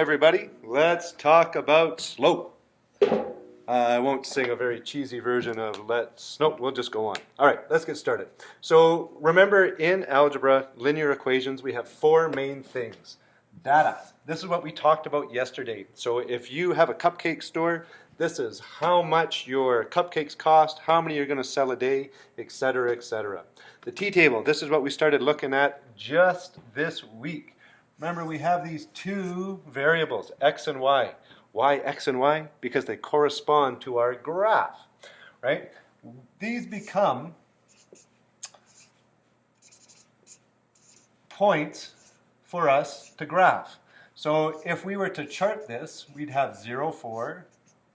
everybody. Let's talk about slope. I won't sing a very cheesy version of nope, we'll just go on. All right, let's get started. So remember, in algebra, linear equations, we have four main things. Data. This is what we talked about yesterday. So if you have a cupcake store, this is how much your cupcakes cost, how many you're going to sell a day, etc., etc. The t-table. This is what we started looking at just this week. Remember, we have these two variables, x and y. Why x and y? Because they correspond to our graph, right? These become points for us to graph. So if we were to chart this, we'd have 0, 4,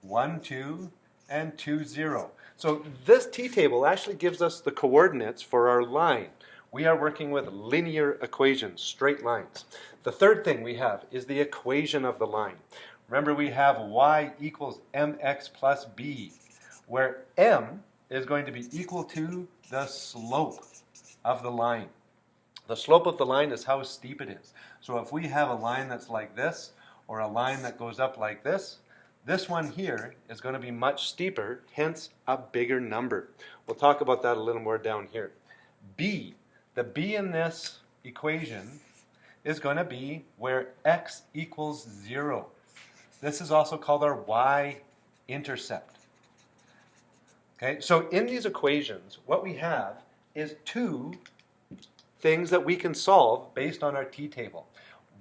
1, 2, and 2, 0. So this t-table actually gives us the coordinates for our line. We are working with linear equations, straight lines. The third thing we have is the equation of the line. Remember, we have y equals mx plus b, where m is going to be equal to the slope of the line. The slope of the line is how steep it is. So if we have a line that's like this, or a line that goes up like this one here is going to be much steeper, hence a bigger number. We'll talk about that a little more down here. B, the b in this equation is going to be where x equals 0. This is also called our y-intercept. Okay, so in these equations, what we have is two things that we can solve based on our t-table.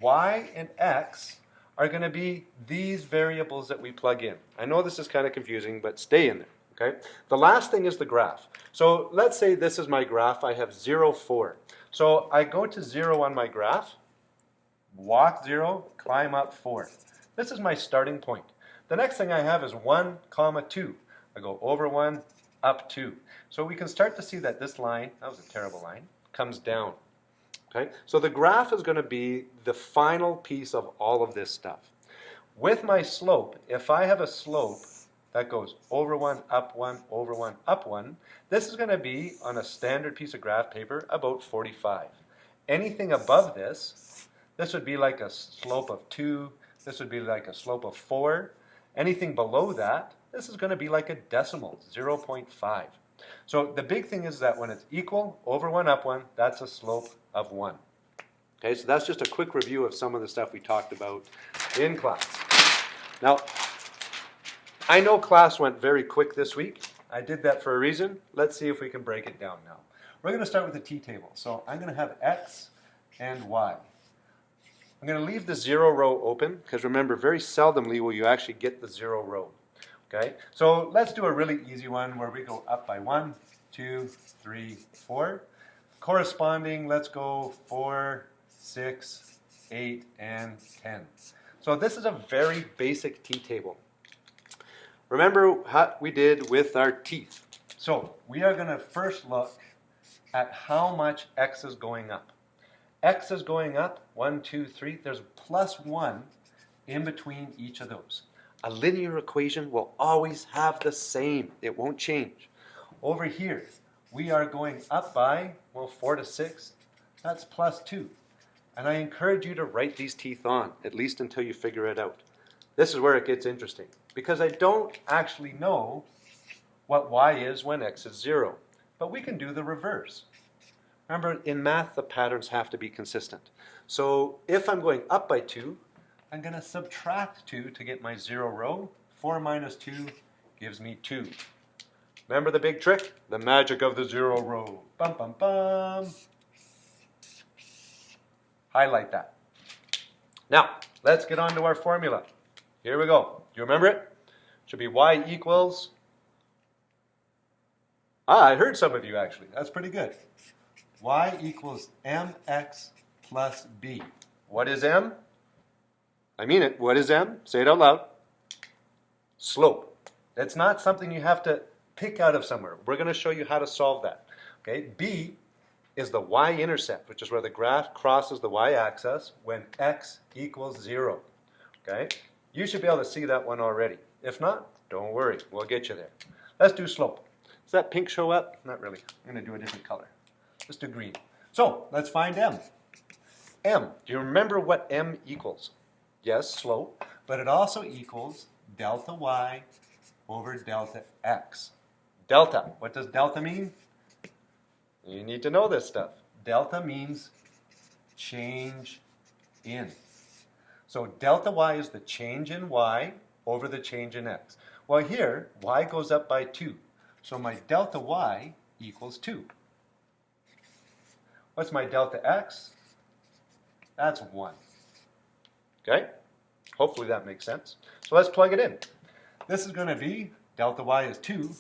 Y and x are going to be these variables that we plug in. I know this is kind of confusing, but stay in there. Okay? The last thing is the graph. So let's say this is my graph. I have 0, 4. So I go to 0 on my graph, walk 0, climb up 4. This is my starting point. The next thing I have is 1, 2. I go over 1, up 2. So we can start to see that this line, that was a terrible line, comes down. Okay? So the graph is going to be the final piece of all of this stuff. With my slope, if I have a slope that goes over 1, up 1, over 1, up 1, this is going to be, on a standard piece of graph paper, about 45. Anything above this, this would be like a slope of 2, this would be like a slope of 4. Anything below that, this is going to be like a decimal, 0.5. So the big thing is that when it's equal, over 1, up 1, that's a slope of 1. Okay, so that's just a quick review of some of the stuff we talked about in class. Now, I know class went very quick this week. I did that for a reason. Let's see if we can break it down now. We're going to start with the t-table. So I'm going to have x and y. I'm going to leave the 0 row open because remember, very seldomly will you actually get the 0 row. Okay, so let's do a really easy one where we go up by 1, 2, 3, 4. Corresponding, let's go 4, 6, 8, and 10. So this is a very basic t-table. Remember what we did with our teeth. So we are going to first look at how much x is going up. X is going up, 1, 2, 3. There's plus 1 in between each of those. A linear equation will always have the same. It won't change. Over here, we are going up by, well, 4 to 6. That's plus 2. And I encourage you to write these teeth on, at least until you figure it out. This is where it gets interesting, because I don't actually know what y is when x is 0. But we can do the reverse. Remember, in math, the patterns have to be consistent. So if I'm going up by 2, I'm going to subtract 2 to get my 0 row. 4 minus 2 gives me 2. Remember the big trick? The magic of the 0 row. Bum, bum, bum. Highlight that. Now, let's get on to our formula. Here we go. Do you remember it? Should be y equals... I heard some of you actually. That's pretty good. Y equals mx plus b. What is m? I mean it. What is m? Say it out loud. Slope. It's not something you have to pick out of somewhere. We're going to show you how to solve that. Okay. B is the y-intercept, which is where the graph crosses the y-axis when x equals 0. Okay. You should be able to see that one already. If not, don't worry. We'll get you there. Let's do slope. Does that pink show up? Not really. I'm going to do a different color. Let's do green. So let's find m. M. Do you remember what m equals? yes, slope, but it also equals delta y over delta x. Delta, what does delta mean? You need to know this stuff. Delta means change in. So delta y is the change in y over the change in x. Well, here, y goes up by 2. So my delta y equals 2. What's my delta x? That's 1. Okay? Hopefully that makes sense. So let's plug it in. This is going to be delta y is 2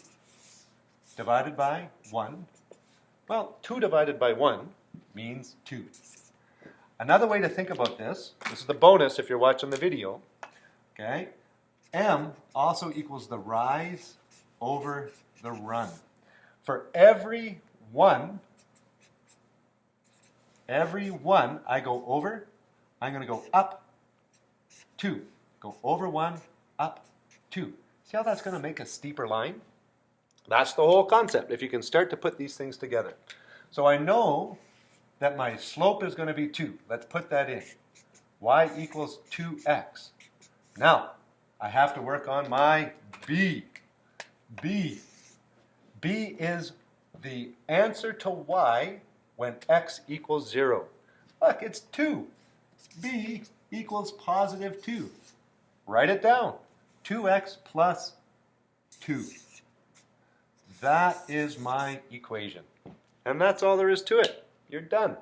divided by 1. Well, 2 divided by 1 means 2. Another way to think about this is the bonus if you're watching the video, okay? M also equals the rise over the run. For every one I go over, I'm going to go up 2. Go over 1, up 2. See how that's going to make a steeper line? That's the whole concept, if you can start to put these things together. So I know that my slope is going to be 2. Let's put that in. Y equals 2x. Now, I have to work on my b. B is the answer to y when x equals 0. Look, it's 2. B equals positive 2. Write it down. 2x plus 2. That is my equation. And that's all there is to it. You're done.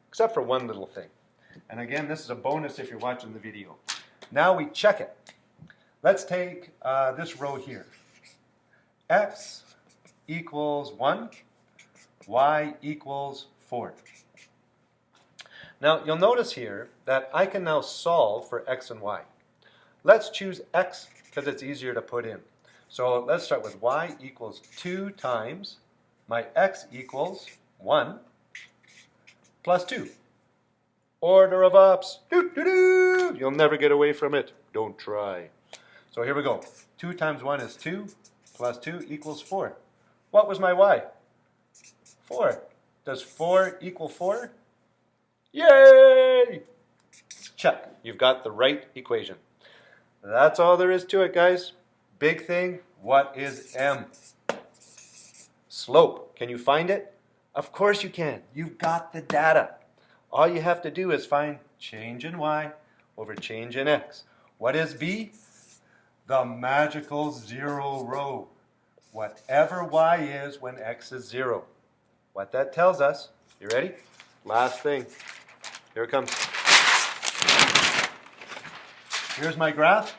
Except for one little thing. And again, this is a bonus if you're watching the video. Now we check it. Let's take this row here. X equals 1. Y equals 4. Now, you'll notice here that I can now solve for x and y. Let's choose x because it's easier to put in. So let's start with y equals 2 times my x equals 1 plus 2. Order of ops. You'll never get away from it. Don't try. So here we go. 2 times 1 is 2 plus 2 equals 4. What was my y? 4. Does 4 equal 4? Yay! Check. You've got the right equation. That's all there is to it, guys. Big thing, what is m? Slope. Can you find it? Of course you can. You've got the data. All you have to do is find change in y over change in x. What is b? The magical 0 row. Whatever y is when x is 0. What that tells us, you ready? Last thing. Here it comes. Here's my graph.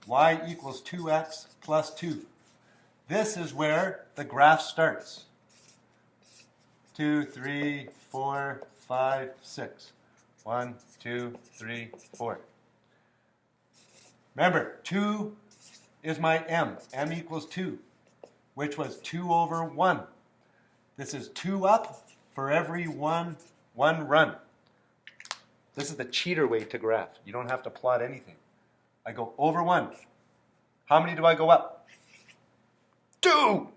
Y equals 2x plus 2. This is where the graph starts. 2, 3, 4, 5, 6. 1, 2, 3, 4. Remember, 2 is my m. M equals 2, which was 2 over 1. This is 2 up for every one run. This is the cheater way to graph. You don't have to plot anything. I go over 1. How many do I go up? 2!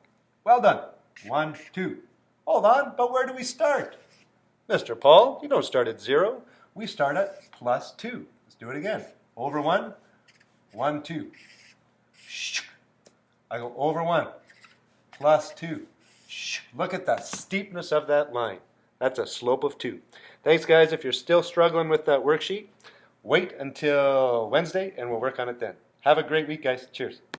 Well done. 1, 2. Hold on, but where do we start? Mr. Paul, you don't start at 0. We start at plus 2. Let's do it again. Over 1, 1, 2. I go over 1, plus 2. Look at the steepness of that line. That's a slope of 2. Thanks, guys. If you're still struggling with that worksheet, wait until Wednesday and we'll work on it then. Have a great week, guys. Cheers.